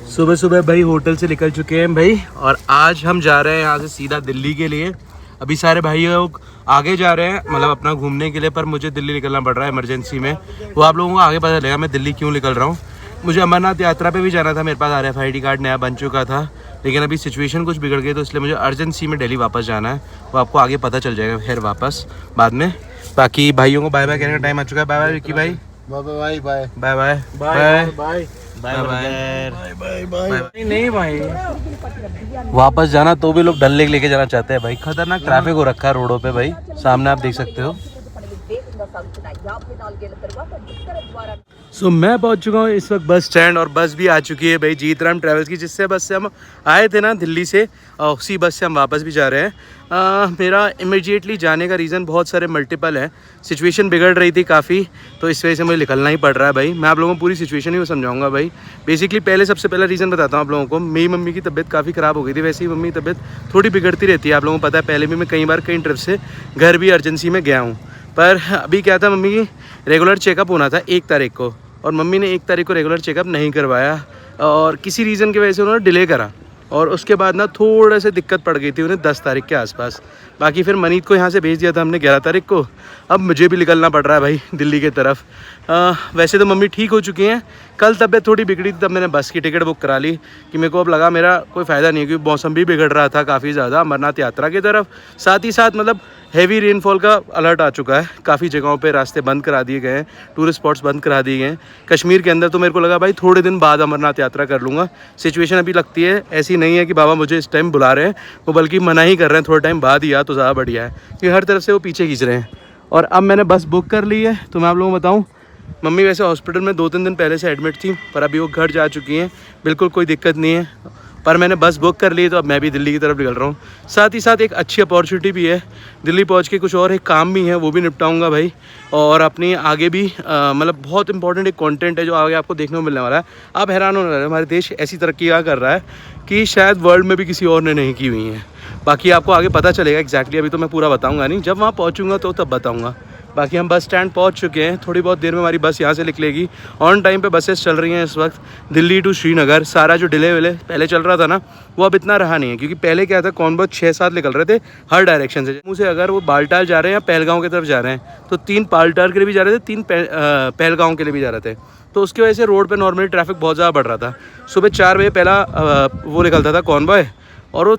सुबह सुबह भाई होटल से निकल चुके हैं भाई, और आज हम जा रहे हैं यहाँ से सीधा दिल्ली के लिए। अभी सारे भाई लोग आगे जा रहे हैं, मतलब अपना घूमने के लिए, पर मुझे दिल्ली निकलना पड़ रहा है इमरजेंसी में। वो आप लोगों को आगे पता चलेगा मैं दिल्ली क्यों निकल रहा हूँ। मुझे अमरनाथ यात्रा पे भी जाना था, मेरे पास RFID कार्ड नया बन चुका था, लेकिन अभी सिचुएशन कुछ बिगड़ गई, तो इसलिए मुझे अर्जेंसी में दिल्ली वापस जाना है। वो आपको आगे पता चल जाएगा फिर वापस बाद में। बाकी भाइयों को बाय बाय कहने का टाइम आ चुका है। बाय बाय विक्की भाई। Bye bye bye bye bye bye bye bye bye. नहीं भाई, वापस जाना तो भी लोग डल लेक लेके जाना चाहते हैं भाई। खतरनाक ट्रैफिक हो रखा है रोडों पे भाई, सामने आप देख सकते हो। मैं पहुंच चुका हूँ इस वक्त बस स्टैंड, और बस भी आ चुकी है भाई जीत राम ट्रैवल्स की, जिससे बस से हम आए थे ना दिल्ली से, उसी बस से हम वापस भी जा रहे हैं। मेरा इमीडिएटली जाने का रीज़न बहुत सारे मल्टीपल है। सिचुएशन बिगड़ रही थी काफ़ी, तो इस वजह से मुझे निकलना ही पड़ रहा है भाई। मैं आप लोगों को पूरी सिचुएशन ही समझाऊंगा भाई। बेसिकली पहले सबसे पहला रीज़न बताता हूँ आप लोगों को। मेरी मम्मी की तबीयत काफ़ी ख़राब हो गई थी, वैसे ही मम्मी की तबीयत थोड़ी बिगड़ती रहती है, आप लोगों को पता है। पहले भी मैं कई बार कई ट्रिप से घर भी अर्जेंसी में गया हूँ, पर अभी क्या था, मम्मी की रेगुलर चेकअप होना था 1 तारीख को, और मम्मी ने 1 तारीख को रेगुलर चेकअप नहीं करवाया, और किसी रीज़न की वजह से उन्होंने डिले करा, और उसके बाद ना थोड़ा सा दिक्कत पड़ गई थी उन्हें 10 तारीख के आसपास। बाकी फिर मनीत को यहाँ से भेज दिया था हमने 11 तारीख को। अब मुझे भी निकलना पड़ रहा है भाई दिल्ली की तरफ। वैसे तो मम्मी ठीक हो चुकी हैं, कल तबीयत थोड़ी बिगड़ी थी, तब मैंने बस की टिकट बुक करा ली कि मेरे को अब लगा मेरा कोई फ़ायदा नहीं है, क्योंकि मौसम भी बिगड़ रहा था काफ़ी ज़्यादा अमरनाथ यात्रा की तरफ। साथ ही साथ मतलब हैवी रेनफॉल का अलर्ट आ चुका है, काफ़ी जगहों पे रास्ते बंद करा दिए गए हैं, टूरिस्ट स्पॉट्स बंद करा दिए गए हैं। कश्मीर के अंदर तो मेरे को लगा भाई थोड़े दिन बाद अमरनाथ यात्रा कर लूँगा। सिचुएशन अभी लगती है ऐसी नहीं है कि बाबा मुझे इस टाइम बुला रहे हैं, वो बल्कि मना ही कर रहे हैं थोड़े टाइम बाद ही आ तो ज़्यादा बढ़िया है, क्योंकि हर तरफ से वो पीछे खींच रहे हैं। और अब मैंने बस बुक कर ली है, तो मैं आप लोगों को बताऊँ, मम्मी वैसे हॉस्पिटल में 2-3 दिन पहले से एडमिट थी, पर अभी वो घर जा चुकी हैं, बिल्कुल कोई दिक्कत नहीं है। पर मैंने बस बुक कर ली, तो अब मैं भी दिल्ली की तरफ निकल रहा हूँ। साथ ही साथ एक अच्छी अपॉर्चुनिटी भी है, दिल्ली पहुँच के कुछ और एक काम भी है, वो भी निपटाऊंगा भाई। और अपनी आगे भी मतलब बहुत इंपॉर्टेंट एक कंटेंट है जो आगे आपको देखने को मिलने वाला है। आप हैरान होने वाले हैं, हमारे देश ऐसी तरक्की कर रहा है कि शायद वर्ल्ड में भी किसी और ने नहीं की हुई है। बाकी आपको आगे पता चलेगा एग्जैक्टली, अभी तो मैं पूरा बताऊँगा नहीं, जब वहाँ पहुँचूँगा तो तब बताऊँगा। बाकी हम बस स्टैंड पहुंच चुके हैं, थोड़ी बहुत देर में हमारी बस यहाँ से निकलेगी। ऑन टाइम पे बसेस चल रही हैं इस वक्त दिल्ली टू श्रीनगर। सारा जो डिले विले पहले चल रहा था ना, वो अब इतना रहा नहीं है, क्योंकि पहले क्या था, कॉन्वॉय 6-7 निकल रहे थे हर डायरेक्शन से। जम्मू से अगर वो बालटाल जा रहे हैं या पहलगांव की तरफ जा रहे हैं, तो 3 बालटाल के लिए भी जा रहे थे, 3 पहलगांव के लिए भी जा रहे थे। तो उसकी वजह से रोड पर नॉर्मली ट्रैफिक बहुत ज़्यादा बढ़ रहा था। सुबह 4 बजे पहला वो निकलता था कॉन्वॉय, और वो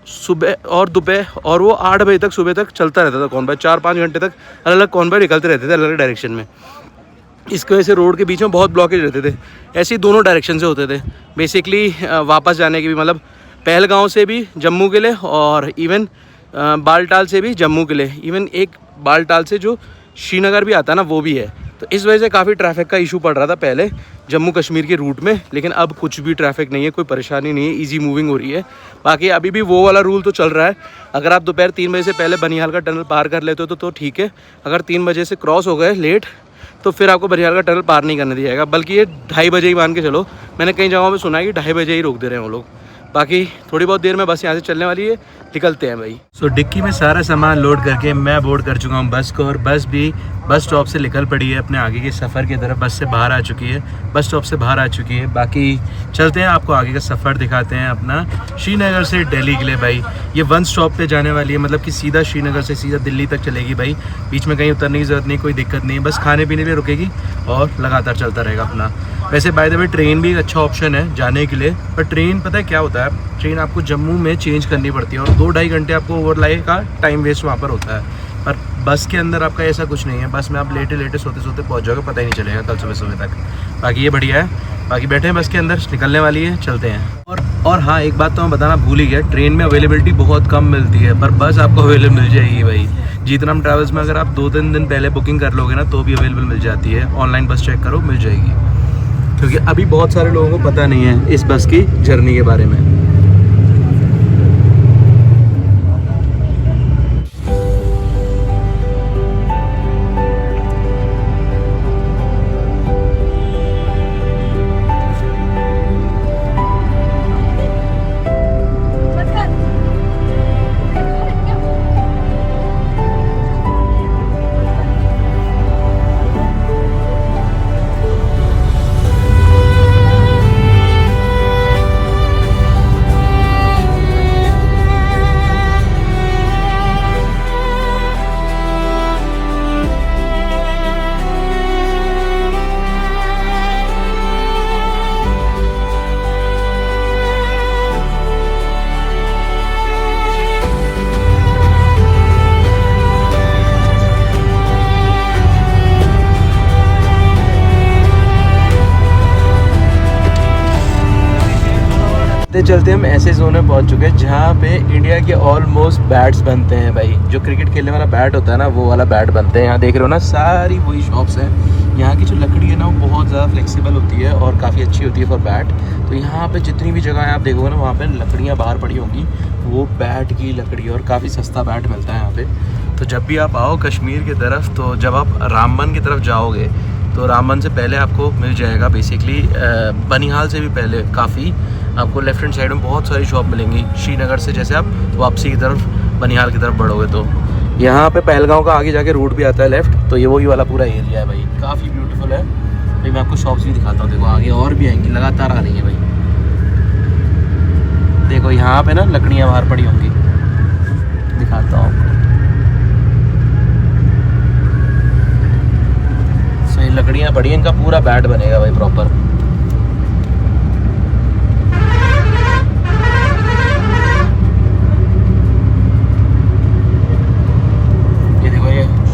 सुबह और दोपहर, और वो 8 बजे तक सुबह तक चलता रहता था कॉन्वॉय। 4-5 घंटे तक अलग अलग कॉन्वॉय निकलते रहते थे अलग अलग डायरेक्शन में। इसकी वजह से रोड के बीच में बहुत ब्लॉकेज रहते थे। ऐसे ही दोनों डायरेक्शन से होते थे बेसिकली, वापस जाने के भी, मतलब पहलगांव से भी जम्मू के लिए, और इवन बालटाल से भी जम्मू के लिए, इवन एक बालटाल से जो श्रीनगर भी आता है ना, वो भी है। तो इस वजह से काफ़ी ट्रैफिक का इशू पड़ रहा था पहले जम्मू कश्मीर के रूट में, लेकिन अब कुछ भी ट्रैफिक नहीं है, कोई परेशानी नहीं है, इजी मूविंग हो रही है। बाकी अभी भी वो वाला रूल तो चल रहा है, अगर आप दोपहर 3 बजे से पहले बनिहाल का टनल पार कर लेते हो तो ठीक है। अगर 3 बजे से क्रॉस हो गए लेट, तो फिर आपको बनिहाल का टनल पार नहीं करने दिया जाएगा, बल्कि ये 2:30 बजे ही मान के चलो। मैंने कई जगहों पर सुना है कि 2:30 बजे ही रोक दे रहे हैं वो लोग। बाकी थोड़ी बहुत देर में बस यहाँ से चलने वाली है, निकलते हैं भाई। डिक्की में सारा सामान लोड करके मैं बोर्ड कर चुका हूँ बस को, और बस भी बस स्टॉप से निकल पड़ी है अपने आगे के सफ़र की तरफ। बस से बाहर आ चुकी है, बस स्टॉप से बाहर आ चुकी है। बाकी चलते हैं, आपको आगे का सफ़र दिखाते हैं अपना श्रीनगर से दिल्ली के लिए भाई। ये 1 स्टॉप पे जाने वाली है, मतलब कि सीधा श्रीनगर से सीधा दिल्ली तक चलेगी भाई। बीच में कहीं उतरने की ज़रूरत नहीं, कोई दिक्कत नहीं, बस खाने पीने में रुकेगी और लगातार चलता रहेगा अपना। वैसे बाय द वे ट्रेन भी एक अच्छा ऑप्शन है जाने के लिए, पर ट्रेन पता है क्या होता है, ट्रेन आपको जम्मू में चेंज करनी पड़ती है, और 2-2.5 घंटे आपको ओवरलाइट का टाइम वेस्ट वहाँ पर होता है। पर बस के अंदर आपका ऐसा कुछ नहीं है, बस में आप लेटे लेटे सोते सोते पहुँच जाओगे, पता ही नहीं चलेगा कल सुबह सुबह तक। बाकी ये बढ़िया है। बाकी बैठे हैं बस के अंदर, निकलने वाली है, चलते हैं। और हाँ, एक बात तो मैं बताना भूल ही गया, ट्रेन में अवेलेबिलिटी बहुत कम मिलती है, पर बस आपको अवेलेबल मिल जाएगी भाई। जीतराम ट्रैवल्स में अगर आप 2-3 दिन पहले बुकिंग कर लोगे ना, तो भी अवेलेबल मिल जाती है। ऑनलाइन बस चेक करो, मिल जाएगी, क्योंकि अभी बहुत सारे लोगों को पता नहीं है इस बस की जर्नी के बारे में। चलते चलते हम ऐसे जोन में पहुंच चुके हैं जहाँ पे इंडिया के ऑलमोस्ट बैट्स बनते हैं भाई। जो क्रिकेट खेलने वाला बैट होता है ना, वो वाला बैट बनते हैं। यहाँ देख रहे हो ना, सारी वही शॉप्स हैं। यहाँ की जो लकड़ी है ना, वो बहुत ज़्यादा फ्लेक्सिबल होती है और काफ़ी अच्छी होती है फॉर बैट। तो यहाँ पे जितनी भी जगह है आप देखोगे ना, वहाँ पे लकड़ियाँ बाहर पड़ी होंगी, वो बैट की लकड़ी, और काफ़ी सस्ता बैट मिलता है यहाँ पे। तो जब भी आप आओ कश्मीर की तरफ, तो जब आप रामबन की तरफ जाओगे तो रामबन से पहले आपको मिल जाएगा बेसिकली, बनिहाल से भी पहले काफ़ी आपको लेफ्ट हैंड साइड में बहुत सारी शॉप मिलेंगी। श्रीनगर से जैसे आप वापसी की तरफ बनिहाल की तरफ बढ़ोगे तो यहाँ पे पहलगांव का आगे जाके रूट भी आता है लेफ़्ट। तो ये वही वाला पूरा एरिया है भाई, काफ़ी ब्यूटीफुल है भाई। मैं आपको शॉप्स भी दिखाता हूँ, देखो आगे और भी आएंगी, लगातार आ रही है भाई। देखो यहाँ पे ना लकड़ियाँ बाहर पड़ी होंगी, दिखाता हूँ आपको। सही लकड़ियाँ पड़ी हैं, इनका पूरा बैट बनेगा भाई प्रॉपर।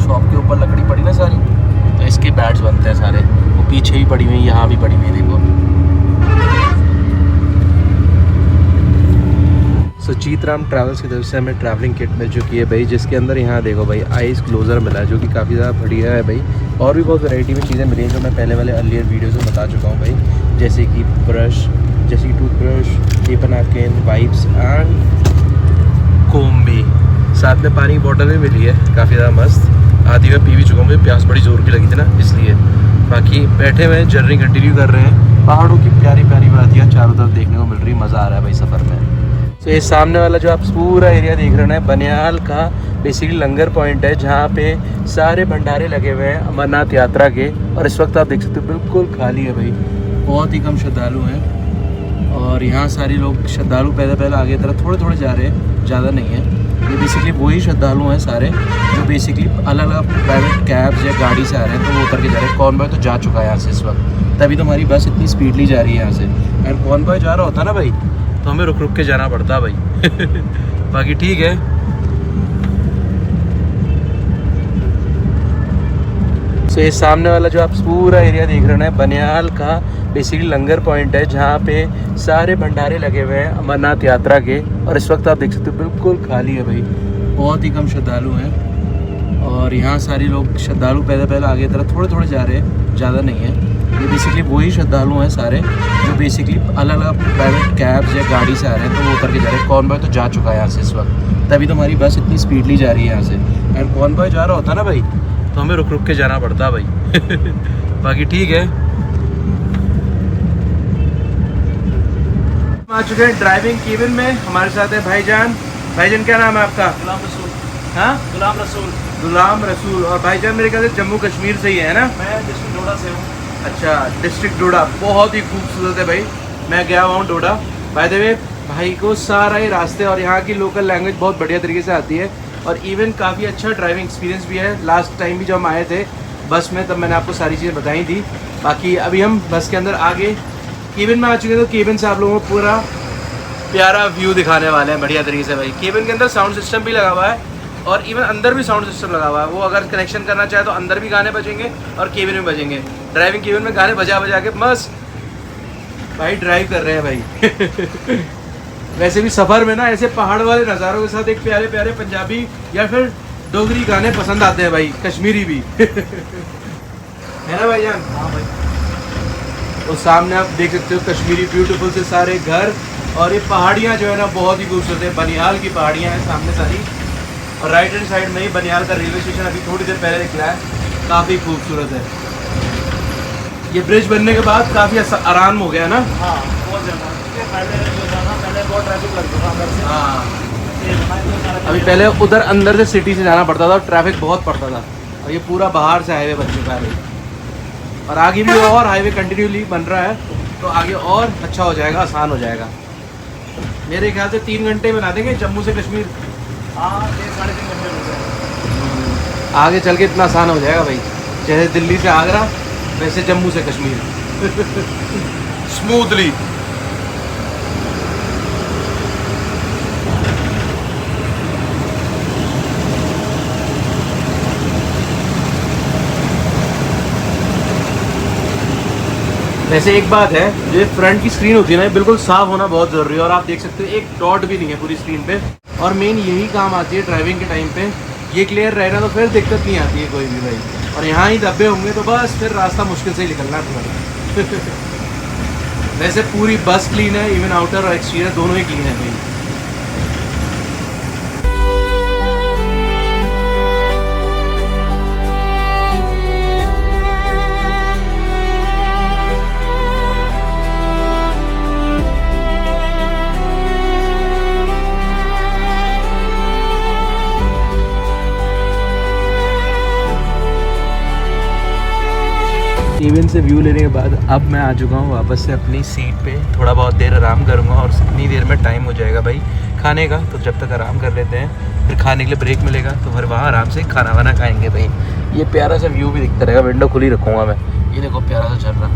के ऊपर लकड़ी पड़ी ना सारी, तो इसके बैट्स बनते हैं सारे। वो पीछे भी पड़ी हुई, यहाँ भी पड़ी हुई, देखो। सो जीतराम ट्रैवल्स की तरफ से हमें ट्रैवलिंग किट मिल चुकी है भाई, जिसके अंदर यहाँ देखो भाई आइस क्लोजर मिला है, जो कि काफ़ी ज़्यादा बढ़िया है भाई। और भी बहुत वैरायटी में चीज़ें मिली हैं जो मैं पहले वाले अर्लियर वीडियोज़ में बता चुका हूँ भाई, जैसे कि ब्रश, जैसे कि toothbrush, paper napkin, wipes and comb भी। साथ में पानी की बॉटल भी मिली है, काफ़ी ज़्यादा मस्त। आधी में पी भी चुका हूँ, प्यास बड़ी ज़ोर की लगी थी ना, इसलिए। बाकी बैठे हुए जर्नी कंटिन्यू कर रहे हैं। पहाड़ों की प्यारी प्यारी वादियाँ चारों तरफ देखने को मिल रही, मज़ा आ रहा है भाई सफ़र में। तो ये सामने वाला जो आप पूरा एरिया देख रहे हैं, बनिहाल का बेसिकली लंगर पॉइंट है, जहाँ पे सारे भंडारे लगे हुए हैं अमरनाथ यात्रा के। और इस वक्त आप देख सकते हो बिल्कुल खाली है भाई, बहुत ही कम श्रद्धालु हैं। और यहाँ सारे लोग श्रद्धालु पैदल आगे तरफ थोड़े थोड़े जा रहे हैं, ज़्यादा नहीं है। ये बेसिकली वही श्रद्धालु हैं सारे, जो बेसिकली अलग अलग प्राइवेट कैब्स या गाड़ी से आ रहे हैं, तो वो उतर के जा रहे हैं। कॉन्वॉय तो जा चुका है यहाँ से इस वक्त, तभी तो हमारी बस इतनी स्पीडली जा रही है यहाँ से। अगर कॉन्वॉय जा रहा होता ना भाई, तो हमें रुक रुक के जाना पड़ता भाई। बाकी ठीक है। तो ये सामने वाला जो आप पूरा एरिया देख रहे हैं, बनिहाल का बेसिकली लंगर पॉइंट है, जहाँ पे सारे भंडारे लगे हुए हैं अमरनाथ यात्रा के। और इस वक्त आप देख सकते हो बिल्कुल खाली है भाई, बहुत ही कम श्रद्धालु हैं। और यहाँ सारे लोग श्रद्धालु पैदल आगे तरफ थोड़े थोड़े जा रहे हैं, ज़्यादा नहीं है। ये बेसिकली वही श्रद्धालु हैं सारे, जो बेसिकली अलग अलग प्राइवेट कैब्स या गाड़ी से आ रहे हैं, तो वो उतर के जा रहे हैं। कॉन्वॉय तो जा चुका है यहाँ से इस वक्त, तभी तो हमारी बस इतनी स्पीडली जा रही है यहाँ से। अगर कॉन्वॉय जा रहा होता ना भाई, तो हमें रुक रुक के जाना पड़ता भाई। बाकी ठीक है। आ चुके हैं ड्राइविंग केबिन में, हमारे साथ है भाईजान। भाईजान क्या नाम है आपका? गुलाम रसूल। हाँ, गुलाम रसूल। गुलाम रसूल। और भाईजान मेरे ख्याल से जम्मू कश्मीर से ही है ना? मैं डिस्ट्रिक्ट डोडा से हूँ। अच्छा, डिस्ट्रिक्ट डोडा बहुत ही खूबसूरत है भाई, मैं गया हुआ हूँ डोडा। बाय द वे भाई को सारा ही रास्ते और यहाँ की लोकल लैंग्वेज बहुत बढ़िया तरीके से आती है, और इवन काफ़ी अच्छा ड्राइविंग एक्सपीरियंस भी है। लास्ट टाइम भी जब हम आए थे बस में, तब मैंने आपको सारी चीज़ें बताई थी। बाकी अभी हम बस के अंदर आगे केबिन में आ चुके हैं, तो केबिन से आप लोगों को पूरा प्यारा व्यू दिखाने वाले हैं बढ़िया तरीके से भाई। केबिन के अंदर साउंड सिस्टम भी लगा हुआ है, और इवन अंदर भी साउंड सिस्टम लगा हुआ है। वो अगर कनेक्शन करना चाहे तो अंदर भी गाने बजेंगे और केबिन में बजेंगे। ड्राइविंग केबिन में गाने बजा बजा के मस्त भाई ड्राइव कर रहे हैं भाई। वैसे भी सफ़र में ना ऐसे पहाड़ वाले नज़ारों के साथ एक प्यारे प्यारे पंजाबी या फिर डोगरी गाने पसंद आते हैं भाई, कश्मीरी भी। है ना भाईजान? हाँ भाई। और सामने आप देख सकते हो कश्मीरी ब्यूटीफुल से सारे घर, और ये पहाड़ियाँ जो है ना बहुत ही खूबसूरत है। बनिहाल की पहाड़ियाँ हैं सामने सारी, और राइट हैंड साइड में ही बनिहाल का रेलवे स्टेशन अभी थोड़ी देर पहले निकला है, काफ़ी खूबसूरत है। ये ब्रिज बनने के बाद काफ़ी आराम हो गया ना? हाँ, बहुत ज़्यादा। पहले जो था ना, पहले बहुत ट्रैफिक लगता था अंदर से। हाँ, अभी पहले उधर अंदर से सिटी से जाना पड़ता था और ट्रैफिक बहुत पड़ता था, और ये पूरा बाहर से हाईवे बन चुका है भाई। और आगे भी और हाईवे कंटिन्यूली बन रहा है, तो आगे और अच्छा हो जाएगा, आसान हो जाएगा। मेरे ख्याल से 3 घंटे बना देंगे जम्मू से कश्मीर। हाँ, 3-3.5 घंटे हो गए। आगे चल के इतना आसान हो जाएगा भाई, जैसे दिल्ली से आगरा वैसे जम्मू से कश्मीर। स्मूथली। वैसे एक बात है, जो फ्रंट की स्क्रीन होती है ना, बिल्कुल साफ होना बहुत ज़रूरी है। और आप देख सकते हो एक डॉट भी नहीं है पूरी स्क्रीन पे। और मेन यही काम आती है ड्राइविंग के टाइम पे, ये क्लियर रहेगा तो फिर दिक्कत नहीं आती है कोई भी भाई। और यहाँ ही धब्बे होंगे तो बस फिर रास्ता मुश्किल से ही निकलना है पूरा। वैसे पूरी बस क्लीन है, इवन आउटर और एक्सटीरियर दोनों ही क्लीन है भाई। इवन से व्यू लेने के बाद अब मैं आ चुका हूँ वापस से अपनी सीट पे। थोड़ा बहुत देर आराम करूँगा और इतनी देर में टाइम हो जाएगा भाई खाने का। तो जब तक आराम कर लेते हैं, फिर खाने के लिए ब्रेक मिलेगा तो फिर वहाँ आराम से खाना वाना खाएंगे भाई। ये प्यारा सा व्यू भी दिखता रहेगा, विंडो खुली रखूँगा मैं। ये देखो प्यारा सा चल रहा।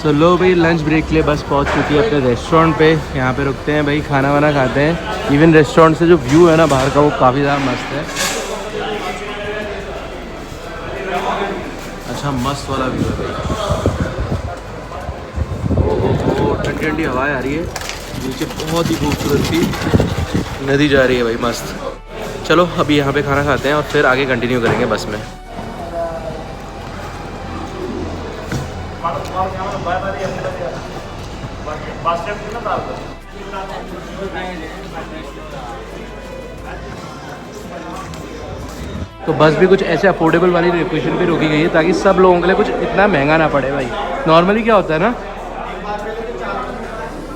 सो लो भाई, लंच ब्रेक के लिए बस पहुँच चुकी है अपने रेस्टोरेंट पे। यहाँ पे रुकते हैं भाई, खाना वाना खाते हैं। इवन रेस्टोरेंट से जो व्यू है ना बाहर का, वो काफ़ी ज़्यादा मस्त है। अच्छा मस्त वाला व्यू है भाई। ओहो, ठंडी ठंडी हवाएं आ रही है नीचे, बहुत ही खूबसूरत सी नदी जा रही है भाई, मस्त। चलो अभी यहाँ पे खाना खाते हैं और फिर आगे कंटिन्यू करेंगे बस में। तो बस भी कुछ ऐसे अफोर्डेबल वाली लोकेशन पे रोकी गई है ताकि सब लोगों के लिए कुछ इतना महंगा ना पड़े भाई। नॉर्मली क्या होता है ना,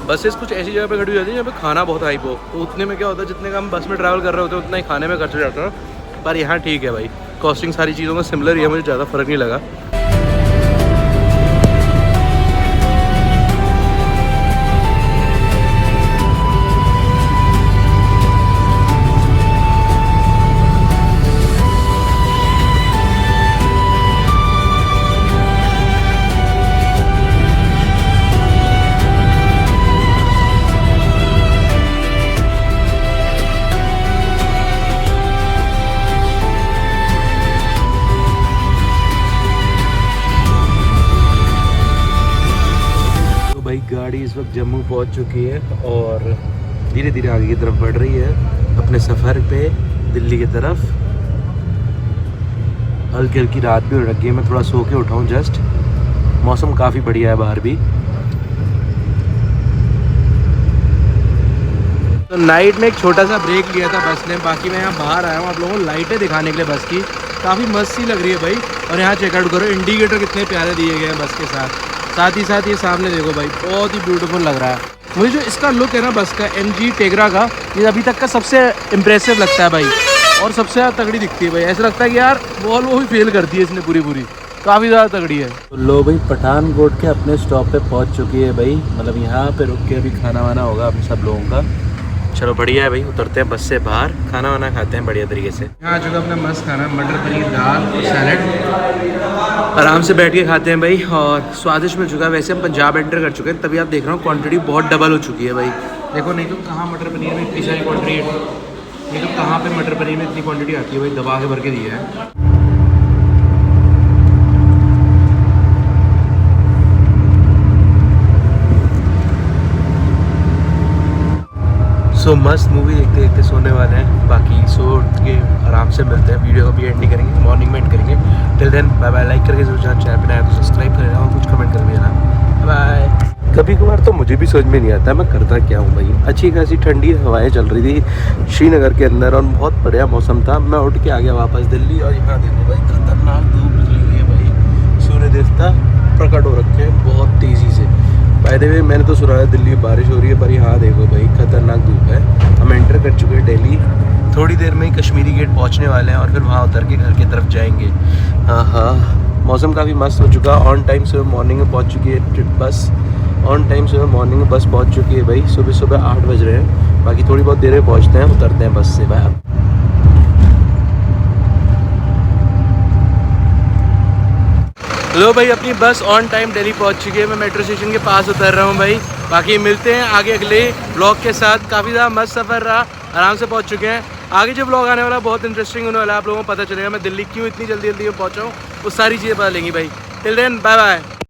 बसेस कुछ ऐसी जगह पे खड़ी हो जाती है जहाँ पे खाना बहुत हाइप हो, तो उतने में क्या होता है जितने का हम बस में ट्रैवल कर रहे होते हैं उतना ही खाने में खर्च हो जाता है। पर यहाँ ठीक है भाई, कॉस्टिंग सारी चीज़ों में सिमिलर ही है, मुझे ज़्यादा फ़र्क नहीं लगा। भाई गाड़ी इस वक्त जम्मू पहुंच चुकी है और धीरे धीरे आगे की तरफ बढ़ रही है अपने सफ़र पे दिल्ली की तरफ। हल्की हल्की रात भी हो रखी है, मैं थोड़ा सो के उठा हूँ जस्ट। मौसम काफ़ी बढ़िया है बाहर भी। तो नाइट में एक छोटा सा ब्रेक लिया था बस ने। बाकी मैं यहाँ बाहर आया हूँ आप लोगों को लाइटें दिखाने के लिए बस की। काफ़ी मस्त सी लग रही है भाई। और यहाँ चेकआउट करो, इंडिकेटर कितने प्यारे दिए गए हैं बस के साथ। साथ ही साथ ये सामने देखो भाई, बहुत ही ब्यूटीफुल लग रहा है। मुझे जो इसका लुक है ना बस का, MG टेगरा का, ये अभी तक का सबसे इम्प्रेसिव लगता है भाई। और सबसे ज़्यादा तगड़ी दिखती है भाई। ऐसा लगता है कि यार वो भी फेल करती है इसने पूरी। काफ़ी ज़्यादा तगड़ी है। तो लो भाई, पठानकोट के अपने स्टॉप पे पहुंच चुकी है भाई। मतलब यहाँ पे रुक के अभी खाना वाना होगा अपने सब लोगों का। चलो बढ़िया है भाई, उतरते हैं बस से बाहर, खाना वाना खाते हैं बढ़िया तरीके से। यहाँ आ चुका अपना मस्त खाना, मटर पनीर, दाल और सैलड। आराम से बैठ के खाते हैं भाई और स्वादिष्ट मिल चुका है। वैसे हम पंजाब एंटर कर चुके हैं, तभी आप देख रहा हूँ क्वांटिटी बहुत डबल हो चुकी है भाई। देखो नहीं तो कहाँ मटर पनीर में इतनी सारी क्वांटिटी है, नहीं तो कहाँ पे मटर पनीर में इतनी क्वांटिटी आती है भाई, दबा के भर के दिया है। सो मस्त मूवी देखते देखते सोने वाले हैं। बाकी सो के आराम से मिलते हैं, वीडियो को भी एंड नहीं करेंगे, मॉर्निंग में एंड करेंगे। Till then bye bye. Like करके जरूर चैनल पे आया तो सब्सक्राइब कर लेना और कुछ कमेंट कर देना। बाय। कभी कभार तो मुझे भी समझ में नहीं आता मैं करता क्या हूँ भाई। अच्छी खासी ठंडी हवाएं चल रही थी श्रीनगर के अंदर और बहुत बढ़िया मौसम था। मैं उठ के आ गया वापस दिल्ली और यहाँ देखो भाई खतरनाक धूप निकली हुई है भाई। सूर्य देवता प्रकट हो रखे हैं बहुत तेज़ी से। बाय द वे मैंने तो सुना है दिल्ली बारिश हो रही है, पर यहाँ देखो भाई खतरनाक धूप है। हम एंटर कर चुके हैं दिल्ली, थोड़ी देर में ही कश्मीरी गेट पहुँचने वाले हैं और फिर वहाँ उतर के घर की तरफ जाएंगे। हाँ, मौसम काफ़ी मस्त हो चुका। ऑन टाइम सुबह मॉर्निंग में पहुँच चुकी है बस। ऑन टाइम सुबह मॉर्निंग में बस पहुँच चुकी है भाई। सुबह 8 बज रहे हैं। बाकी थोड़ी बहुत देर में पहुँचते हैं, उतरते हैं बस से। बाय। लो भाई, अपनी बस ऑन टाइम दिल्ली पहुंच चुकी है। मैं मेट्रो स्टेशन के पास उतर रहा हूं भाई। बाकी मिलते हैं आगे अगले ब्लॉग के साथ। काफ़ी ज़्यादा मस्त सफ़र रहा, आराम से पहुंच चुके हैं। आगे जो ब्लॉग आने वाला बहुत इंटरेस्टिंग होने वाला है। आप लोगों को पता चलेगा मैं दिल्ली क्यों इतनी जल्दी में पहुंचा हूँ, वो सारी चीज़ें पता लेंगी भाई। Till then bye bye.